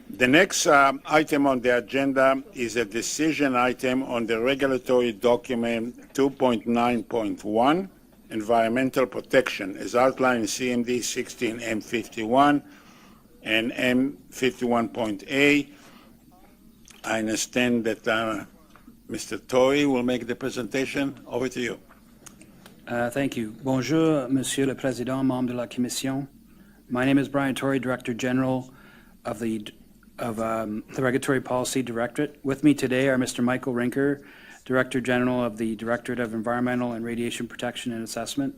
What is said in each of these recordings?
The next item on the agenda is a decision item on the regulatory document 2.9.1, environmental protection, as outlined in CMD 16 M51 and M51.A. I understand that Mr. Tory will make the presentation. Over to you. Thank you. Bonjour, Monsieur le Président, membre de la Commission. My name is Brian Tory, Director General of the Regulatory Policy Directorate. With me today are Mr. Michael Rinker, Director General of the Directorate of Environmental and Radiation Protection and Assessment,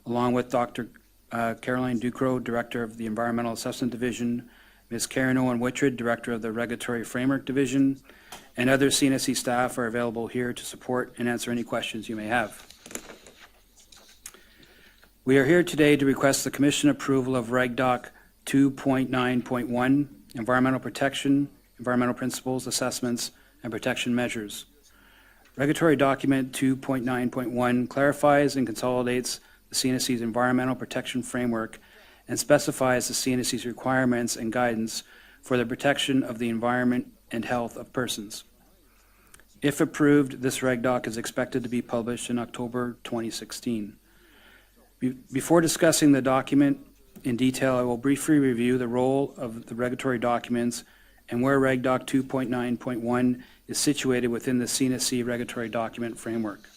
along with Dr. Caroline Ducrot, Director of the Environmental Assessment Division, Ms. Karen Owen-Wittred, Director of the Regulatory Framework Division, and other CNSC staff are available here to support and answer any questions you may have. We are here today to request the Commission approval of REGDOC 2.9.1, Environmental Protection, Environmental Principles, Assessments, and Protection Measures. Regulatory Document 2.9.1 clarifies and consolidates the CNSC's Environmental Protection Framework and specifies the CNSC's requirements and guidance for the protection of the environment and health of persons. If approved, this REGDOC is expected to be published in October 2016. Before discussing the document in detail, I will briefly review the role of the regulatory documents and where REGDOC 2.9.1 is situated within the CNSC regulatory document framework.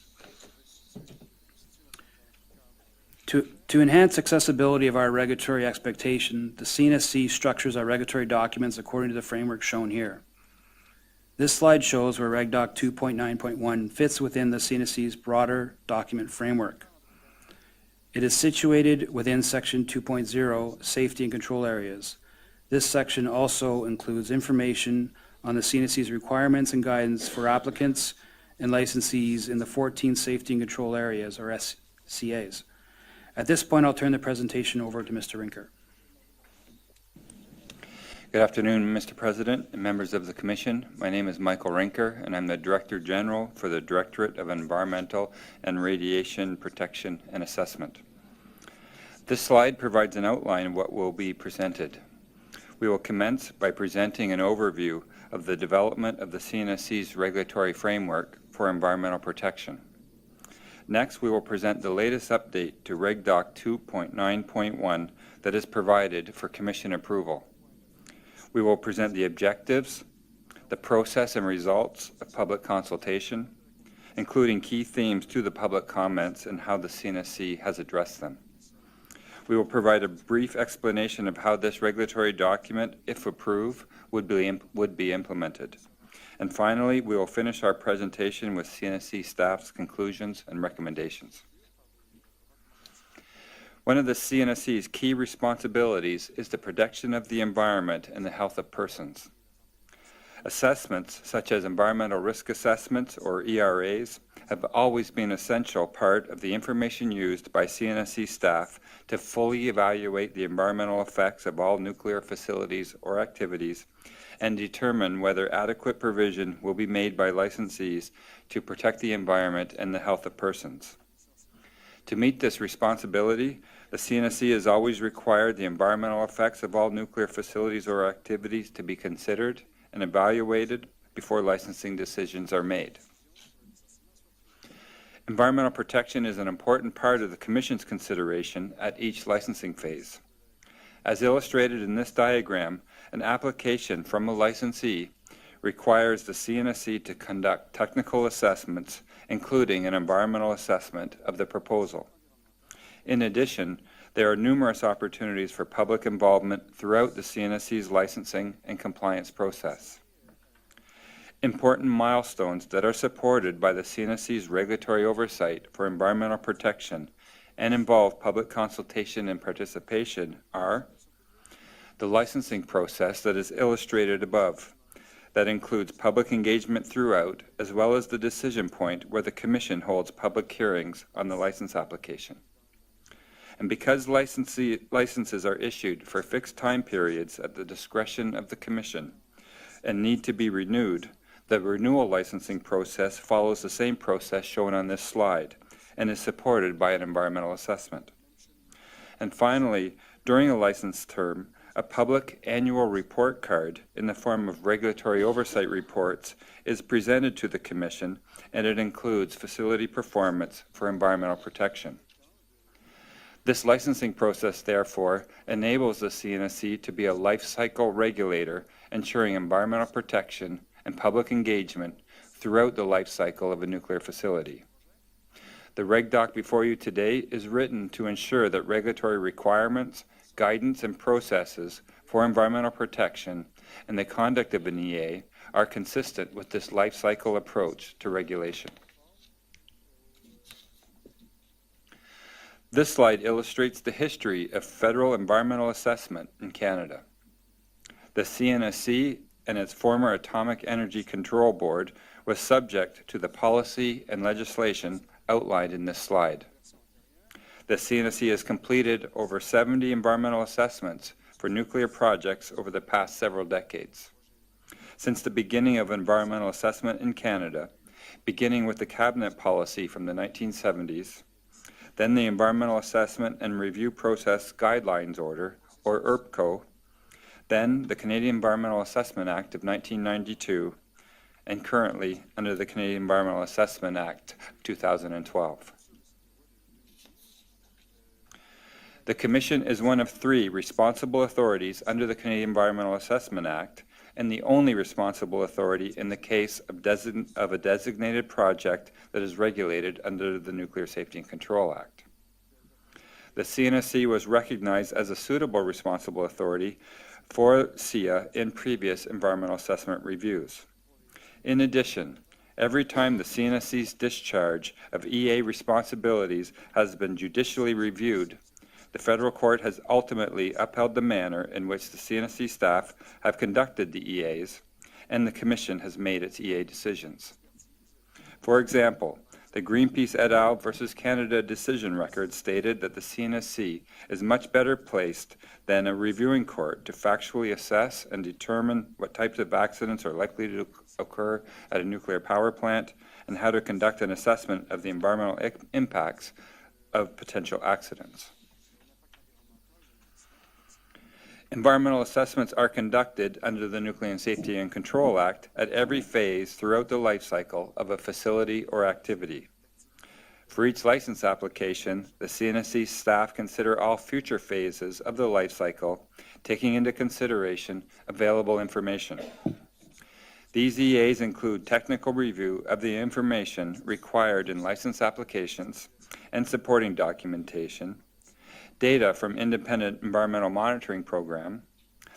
To enhance accessibility of our regulatory expectation, the CNSC structures our regulatory documents according to the framework shown here. This slide shows where REGDOC 2.9.1 fits within the CNSC's broader document framework. It is situated within Section 2.0, Safety and Control Areas. This section also includes information on the CNSC's requirements and guidance for applicants and licensees in the 14 Safety and Control Areas, or SCAs. At this point, I'll turn the presentation over to Mr. Rinker. Good afternoon, Mr. President and members of the Commission. My name is Michael Rinker, and I'm the Director General for the Directorate of Environmental and Radiation Protection and Assessment. This slide provides an outline of what will be presented. We will commence by presenting an overview of the development of the CNSC's regulatory framework for environmental protection. Next, we will present the latest update to REGDOC 2.9.1 that is provided for Commission approval. We will present the objectives, the process and results of public consultation, including key themes to the public comments and how the CNSC has addressed them. We will provide a brief explanation of how this regulatory document, if approved, would be implemented. And finally, we will finish our presentation with CNSC staff's conclusions and recommendations. One of the CNSC's key responsibilities is the protection of the environment and the health of persons. Assessments, such as environmental risk assessments, or ERAs, have always been an essential part of the information used by CNSC staff to fully evaluate the environmental effects of all nuclear facilities or activities and determine whether adequate provision will be made by licensees to protect the environment and the health of persons. To meet this responsibility, the CNSC has always required the environmental effects of all nuclear facilities or activities to be considered and evaluated before licensing decisions are made. Environmental protection is an important part of the Commission's consideration at each licensing phase. As illustrated in this diagram, an application from a licensee requires the CNSC to conduct technical assessments, including an environmental assessment of the proposal. In addition, there are numerous opportunities for public involvement throughout the CNSC's licensing and compliance process. Important milestones that are supported by the CNSC's regulatory oversight for environmental protection and involve public consultation and participation are the licensing process that is illustrated above. That includes public engagement throughout, as well as the decision point where the Commission holds public hearings on the license application. And because licenses are issued for fixed time periods at the discretion of the Commission and need to be renewed, the renewal licensing process follows the same process shown on this slide and is supported by an environmental assessment. And finally, during a license term, A public annual report card in the form of regulatory oversight reports is presented to the Commission, and it includes facility performance for environmental protection. This licensing process, therefore, enables the CNSC to be a life cycle regulator, ensuring environmental protection and public engagement throughout the life cycle of a nuclear facility. The REGDOC before you today is written to ensure that regulatory requirements, guidance, and processes for environmental protection and the conduct of an EA are consistent with this life cycle approach to regulation. This slide illustrates the history of federal environmental assessment in Canada. The CNSC and its former Atomic Energy Control Board was subject to the policy and legislation outlined in this slide. The CNSC has completed over 70 environmental assessments for nuclear projects over the past several decades. Since the beginning of environmental assessment in Canada, beginning with the Cabinet policy from the 1970s, then the Environmental Assessment and Review Process Guidelines Order, or ERPCO, then the Canadian Environmental Assessment Act of 1992, and currently under the Canadian Environmental Assessment Act 2012. The Commission is one of 3 responsible authorities under the Canadian Environmental Assessment Act, and the only responsible authority in the case of a designated project that is regulated under the Nuclear Safety and Control Act. The CNSC was recognized as a suitable responsible authority for SIA in previous environmental assessment reviews. In addition, every time the CNSC's discharge of EA responsibilities has been judicially reviewed, the federal court has ultimately upheld the manner in which the CNSC staff have conducted the EAs, and the Commission has made its EA decisions. For example, the Greenpeace et al. Versus Canada decision record stated that the CNSC is much better placed than a reviewing court to factually assess and determine what types of accidents are likely to occur at a nuclear power plant and how to conduct an assessment of the environmental impacts of potential accidents. Environmental assessments are conducted under the Nuclear Safety and Control Act at every phase throughout the life cycle of a facility or activity. For each license application, the CNSC staff consider all future phases of the life cycle, taking into consideration available information. These EAs include technical review of the information required in license applications and supporting documentation, data from Independent Environmental Monitoring Program,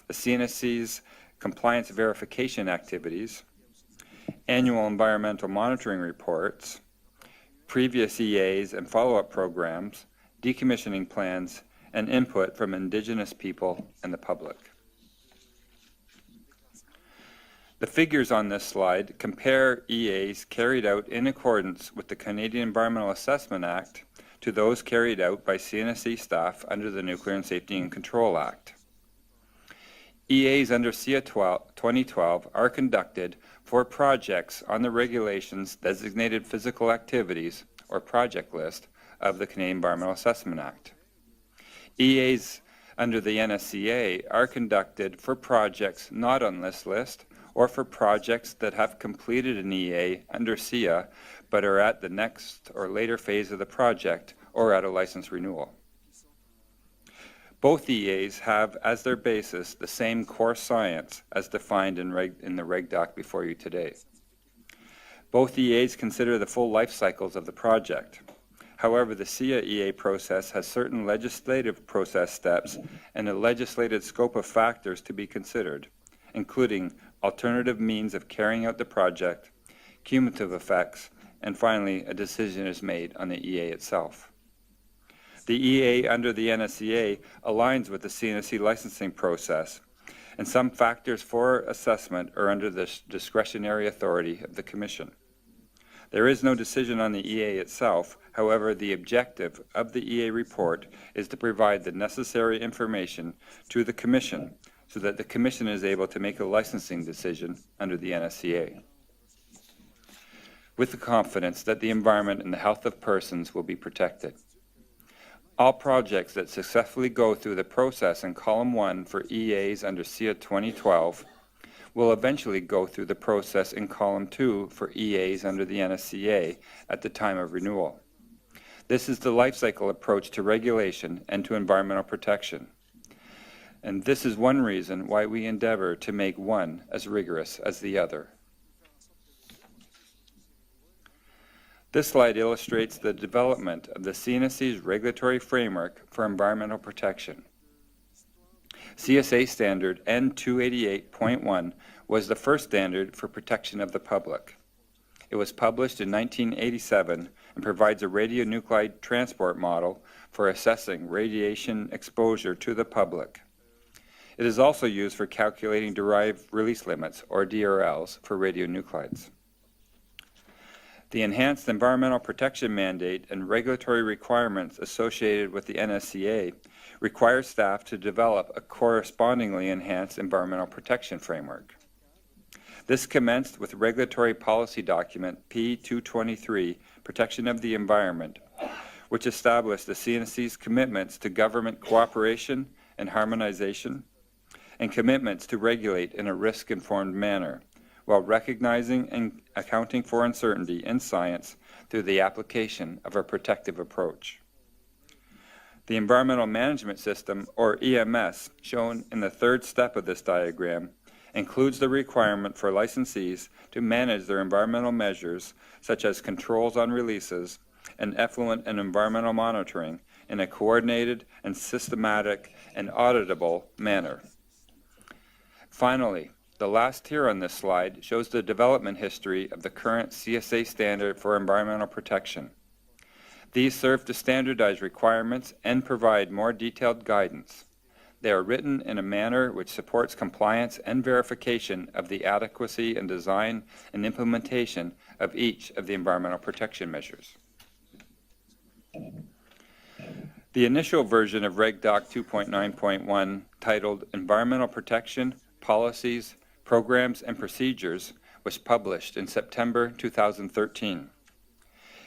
the CNSC's compliance verification activities, annual environmental monitoring reports, previous EAs and follow-up programs, decommissioning plans, and input from Indigenous people and the public. The figures on this slide compare EAs carried out in accordance with the Canadian Environmental Assessment Act to those carried out by CNSC staff under the Nuclear Safety and Control Act. EAs under SIA 2012 are conducted for projects on the regulation's designated physical activities or project list of the Canadian Environmental Assessment Act. EAs under the NSCA are conducted for projects not on this list or for projects that have completed an EA under SIA but are at the next or later phase of the project or at a license renewal. Both EAs have as their basis the same core science as defined in the REGDOC before you today. Both EAs consider the full life cycles of the project. However, the SIA EA process has certain legislative process steps and a legislated scope of factors to be considered, including alternative means of carrying out the project, cumulative effects, and finally, a decision is made on the EA itself. The EA under the NSCA aligns with the CNSC licensing process, and some factors for assessment are under the discretionary authority of the Commission. There is no decision on the EA itself. However, the objective of the EA report is to provide the necessary information to the Commission so that the Commission is able to make a licensing decision under the NSCA, with the confidence that the environment and the health of persons will be protected. All projects that successfully go through the process in Column 1 for EAs under SIA 2012 will eventually go through the process in Column 2 for EAs under the NSCA at the time of renewal. This is the life cycle approach to regulation and to environmental protection. And this is one reason why we endeavor to make one as rigorous as the other. This slide illustrates the development of the CNSC's regulatory framework for environmental protection. CSA standard N288.1 was the first standard for protection of the public. It was published in 1987 and provides a radionuclide transport model for assessing radiation exposure to the public. It is also used for calculating derived release limits, or DRLs, for radionuclides. The enhanced environmental protection mandate and regulatory requirements associated with the NSCA require staff to develop a correspondingly enhanced environmental protection framework. This commenced with regulatory policy document P223, Protection of the Environment, which established the CNSC's commitments to government cooperation and harmonization, and commitments to regulate in a risk-informed manner, while recognizing and accounting for uncertainty in science through the application of a protective approach. The Environmental Management System, or EMS, shown in the third step of this diagram, includes the requirement for licensees to manage their environmental measures, such as controls on releases and effluent and environmental monitoring, in a coordinated and systematic and auditable manner. Finally, the last tier on this slide shows the development history of the current CSA standard for environmental protection. These serve to standardize requirements and provide more detailed guidance. They are written in a manner which supports compliance and verification of the adequacy and design and implementation of each of the environmental protection measures. The initial version of REGDOC 2.9.1, titled Environmental Protection, Policies, Programs and Procedures, was published in September 2013.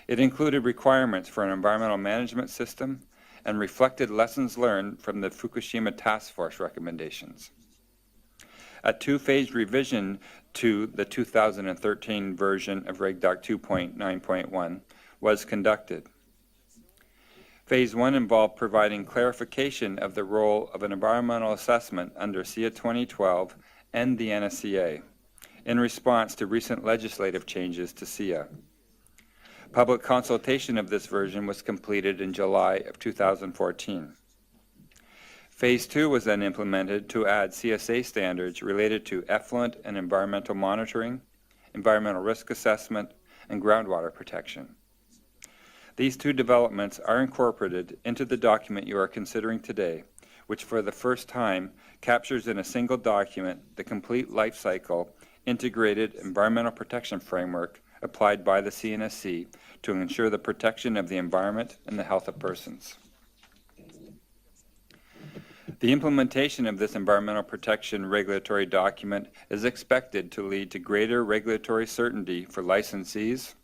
It included requirements for an environmental management system and reflected lessons learned from the Fukushima Task Force recommendations. A two-phase revision to the 2013 version of REGDOC 2.9.1 was conducted. Phase 1 involved providing clarification of the role of an environmental assessment under SIA 2012 and the NSCA in response to recent legislative changes to SIA. Public consultation of this version was completed in July of 2014. Phase 2 was then implemented to add CSA standards related to effluent and environmental monitoring, environmental risk assessment, and groundwater protection. These two developments are incorporated into the document you are considering today, which for the first time captures in a single document the complete life cycle integrated environmental protection framework applied by the CNSC to ensure the protection of the environment and the health of persons. The implementation of this environmental protection regulatory document is expected to lead to greater regulatory certainty for licensees,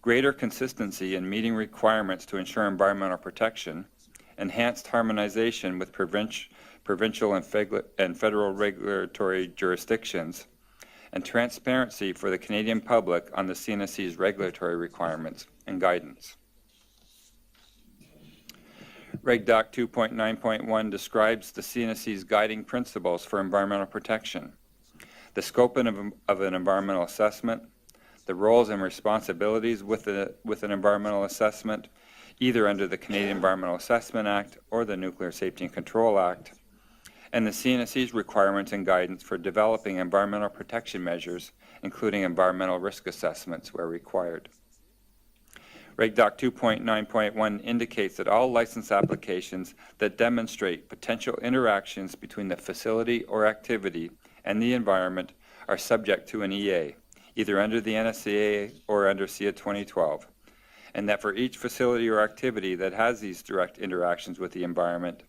greater consistency in meeting requirements to ensure environmental protection, enhanced harmonization with provincial and federal regulatory jurisdictions, and transparency for the Canadian public on the CNSC's regulatory requirements and guidance. REGDOC 2.9.1 describes the CNSC's guiding principles for environmental protection, the scope of an environmental assessment, the roles and responsibilities with an environmental assessment, either under the Canadian Environmental Assessment Act or the Nuclear Safety and Control Act, and the CNSC's requirements and guidance for developing environmental protection measures, including environmental risk assessments where required. REGDOC 2.9.1 indicates that all license applications that demonstrate potential interactions between the facility or activity and the environment are subject to an EA, either under the NSCA or under SIA 2012, and that for each facility or activity that has these direct interactions with the environment,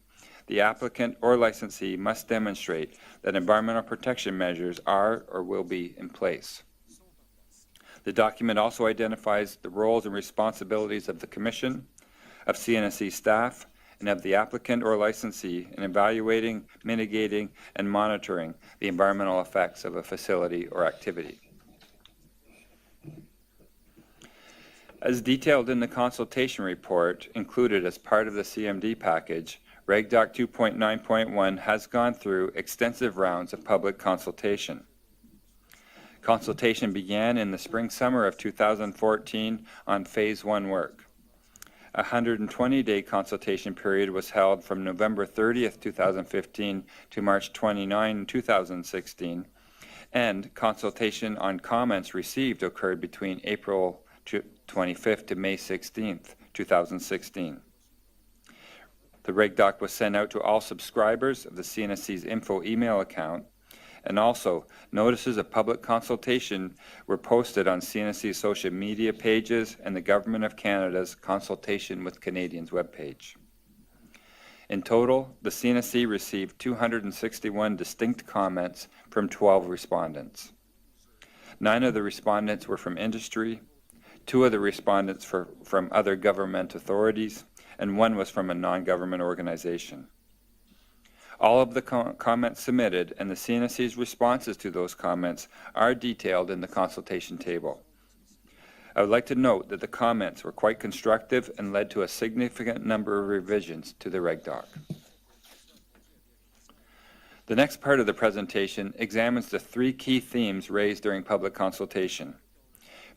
the applicant or licensee must demonstrate that environmental protection measures are or will be in place. The document also identifies the roles and responsibilities of the Commission, of CNSC staff, and of the applicant or licensee in evaluating, mitigating, and monitoring the environmental effects of a facility or activity. As detailed in the consultation report included as part of the CMD package, REGDOC 2.9.1 has gone through extensive rounds of public consultation. Consultation began in the spring-summer of 2014 on Phase 1 work. A 120-day consultation period was held from November 30th, 2015 to March 29, 2016, and consultation on comments received occurred between April 25th to May 16th, 2016. The REGDOC was sent out to all subscribers of the CNSC's info email account, and also notices of public consultation were posted on CNSC's social media pages and the Government of Canada's Consultation with Canadians webpage. In total, the CNSC received 261 distinct comments from 12 respondents. 9 of the respondents were from industry, 2 of the respondents from other government authorities, and 1 was from a non-government organization. All of the comments submitted and the CNSC's responses to those comments are detailed in the consultation table. I would like to note that the comments were quite constructive and led to a significant number of revisions to the REGDOC. The next part of the presentation examines the 3 key themes raised during public consultation.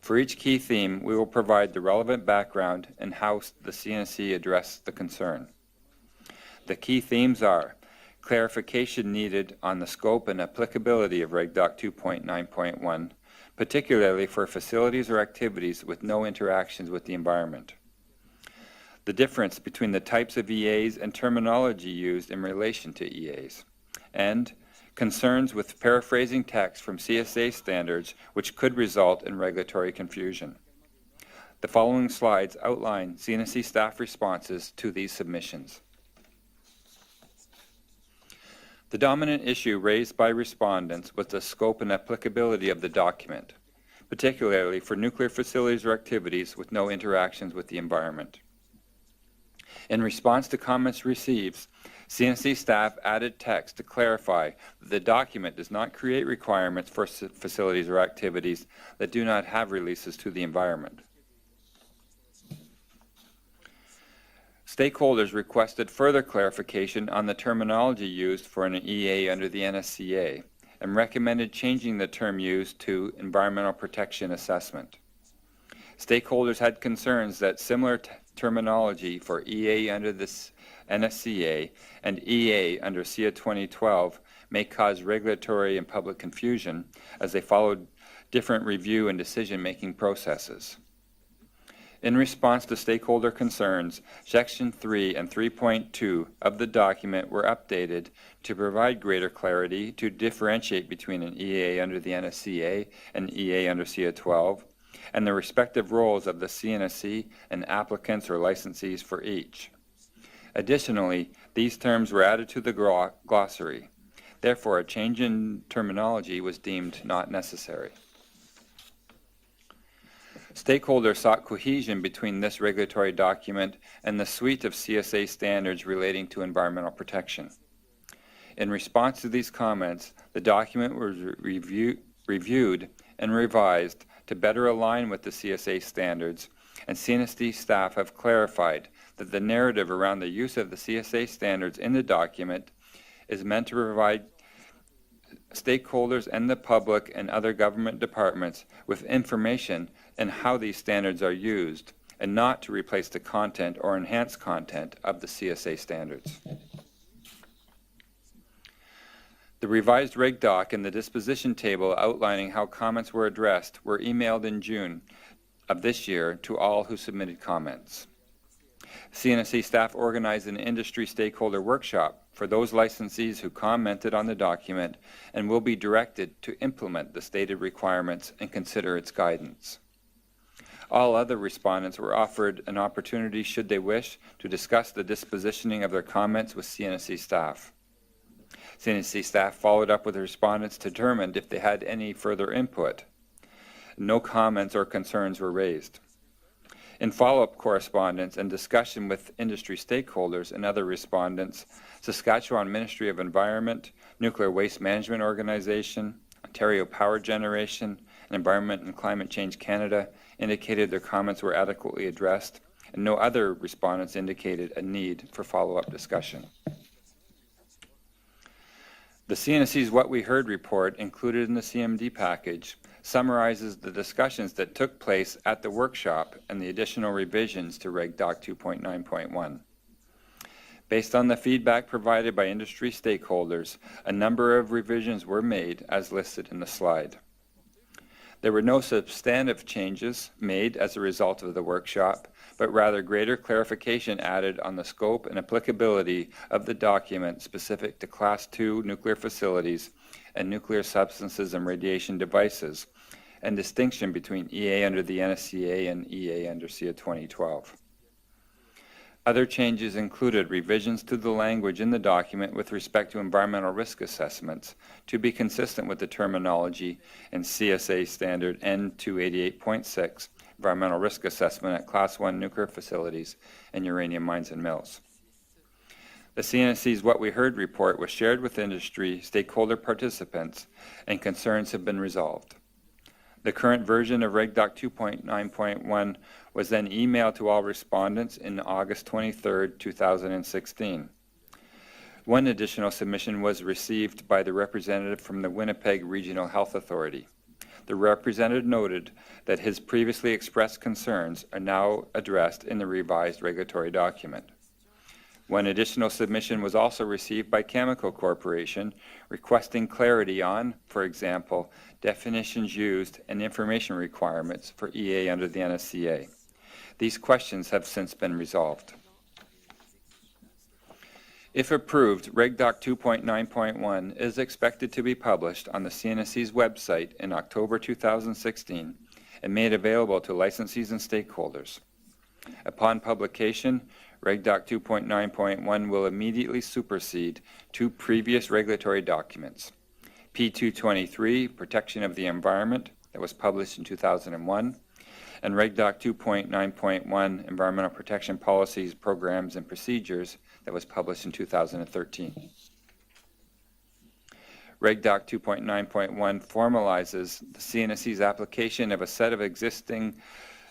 For each key theme, we will provide the relevant background and how the CNSC addressed the concern. The key themes are clarification needed on the scope and applicability of REGDOC 2.9.1, particularly for facilities or activities with no interactions with the environment. The difference between the types of EAs and terminology used in relation to EAs. And concerns with paraphrasing text from CSA standards which could result in regulatory confusion. The following slides outline CNSC staff responses to these submissions. The dominant issue raised by respondents was the scope and applicability of the document, particularly for nuclear facilities or activities with no interactions with the environment. In response to comments received, CNSC staff added text to clarify that the document does not create requirements for facilities or activities that do not have releases to the environment. Stakeholders requested further clarification on the terminology used for an EA under the NSCA and recommended changing the term used to environmental protection assessment. Stakeholders had concerns that similar terminology for EA under this NSCA and EA under SIA 2012 may cause regulatory and public confusion as they followed different review and decision-making processes. In response to stakeholder concerns, Section 3 and 3.2 of the document were updated to provide greater clarity to differentiate between an EA under the NSCA and EA under SIA 12, and the respective roles of the CNSC and applicants or licensees for each. Additionally, these terms were added to the glossary. Therefore, a change in terminology was deemed not necessary. Stakeholders sought cohesion between this regulatory document and the suite of CSA standards relating to environmental protection. In response to these comments, the document was reviewed and revised to better align with the CSA standards, and CNSC staff have clarified that the narrative around the use of the CSA standards in the document is meant to provide stakeholders and the public and other government departments with information on how these standards are used, and not to replace the content or enhance content of the CSA standards. The revised REGDOC and the disposition table outlining how comments were addressed were emailed in June of this year to all who submitted comments. CNSC staff organized an industry stakeholder workshop for those licensees who commented on the document and will be directed to implement the stated requirements and consider its guidance. All other respondents were offered an opportunity, should they wish, to discuss the dispositioning of their comments with CNSC staff. CNSC staff followed up with the respondents to determine if they had any further input. No comments or concerns were raised. In follow-up correspondence and discussion with industry stakeholders and other respondents, Saskatchewan Ministry of Environment, Nuclear Waste Management Organization, Ontario Power Generation, and Environment and Climate Change Canada indicated their comments were adequately addressed, and no other respondents indicated a need for follow-up discussion. The CNSC's What We Heard report, included in the CMD package, summarizes the discussions that took place at the workshop and the additional revisions to REGDOC 2.9.1. Based on the feedback provided by industry stakeholders, a number of revisions were made as listed in the slide. There were no substantive changes made as a result of the workshop, but rather greater clarification added on the scope and applicability of the document specific to Class II nuclear facilities and nuclear substances and radiation devices, and distinction between EA under the NSCA and EA under CA 2012. Other changes included revisions to the language in the document with respect to environmental risk assessments to be consistent with the terminology in CSA Standard N288.6, Environmental Risk Assessment at Class I nuclear facilities and uranium mines and mills. The CNSC's What We Heard report was shared with industry, stakeholder participants, and concerns have been resolved. The current version of REGDOC 2.9.1 was then emailed to all respondents in August 23, 2016. One additional submission was received by the representative from the Winnipeg Regional Health Authority. The representative noted that his previously expressed concerns are now addressed in the revised regulatory document. One additional submission was also received by Chemical Corporation, requesting clarity on, for example, definitions used and information requirements for EA under the NSCA. These questions have since been resolved. If approved, REGDOC 2.9.1 is expected to be published on the CNSC's website in October 2016 and made available to licensees and stakeholders. Upon publication, REGDOC 2.9.1 will immediately supersede two previous regulatory documents, P223, Protection of the Environment, that was published in 2001, and REGDOC 2.9.1, Environmental Protection Policies, Programs, and Procedures, that was published in 2013. REGDOC 2.9.1 formalizes the CNSC's application of a set of existing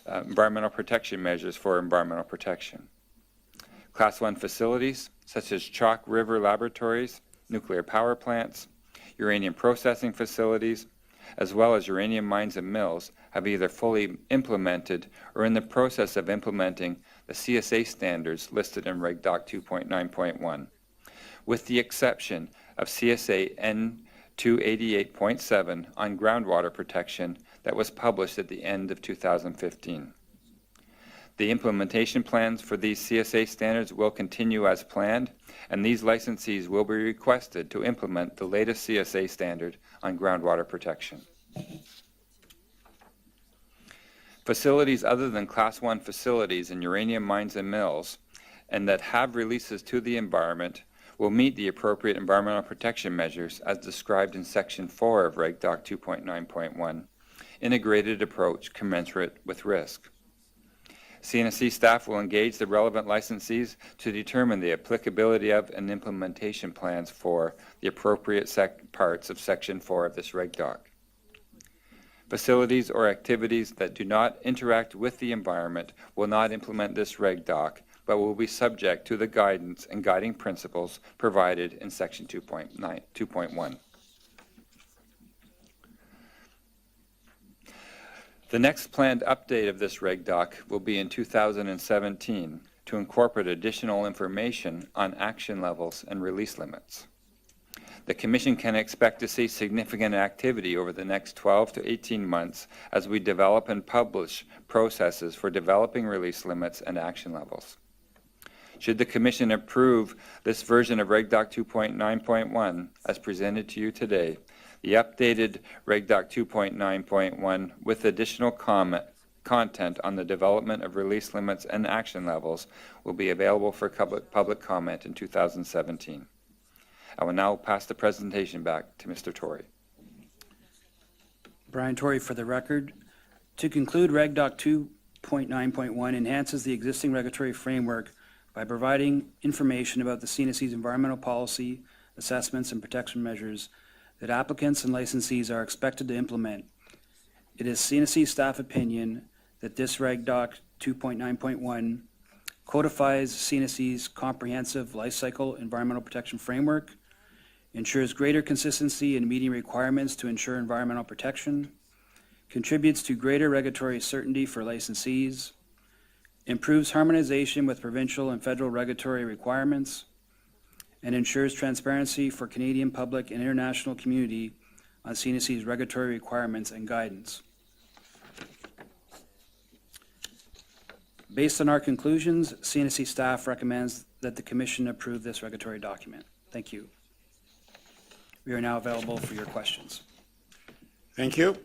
environmental protection measures for environmental protection. Class I facilities, such as Chalk River Laboratories, nuclear power plants, uranium processing facilities, as well as uranium mines and mills, have either fully implemented or in the process of implementing the CSA standards listed in REGDOC 2.9.1, with the exception of CSA N288.7 on groundwater protection that was published at the end of 2015. The implementation plans for these CSA standards will continue as planned, and these licensees will be requested to implement the latest CSA standard on groundwater protection. Facilities other than Class I facilities in uranium mines and mills, and that have releases to the environment, will meet the appropriate environmental protection measures as described in Section 4 of REGDOC 2.9.1, integrated approach commensurate with risk. CNSC staff will engage the relevant licensees to determine the applicability of and implementation plans for the appropriate parts of Section 4 of this REGDOC. Facilities or activities that do not interact with the environment will not implement this REGDOC, but will be subject to the guidance and guiding principles provided in Section 2.1. The next planned update of this REGDOC will be in 2017 to incorporate additional information on action levels and release limits. The Commission can expect to see significant activity over the next 12 to 18 months as we develop and publish processes for developing release limits and action levels. Should the Commission approve this version of REGDOC 2.9.1 as presented to you today, the updated REGDOC 2.9.1 with additional content on the development of release limits and action levels will be available for public comment in 2017. I will now pass the presentation back to Mr. Torrey. Brian Torrey for the record. To conclude, REGDOC 2.9.1 enhances the existing regulatory framework by providing information about the CNSC's environmental policy, assessments, and protection measures that applicants and licensees are expected to implement. It is CNSC staff opinion that this REGDOC 2.9.1 codifies CNSC's comprehensive life cycle environmental protection framework, ensures greater consistency in meeting requirements to ensure environmental protection, contributes to greater regulatory certainty for licensees, improves harmonization with provincial and federal regulatory requirements, and ensures transparency for Canadian public and international community on CNSC's regulatory requirements and guidance. Based on our conclusions, CNSC staff recommends that the Commission approve this regulatory document. Thank you. We are now available for your questions. Thank you.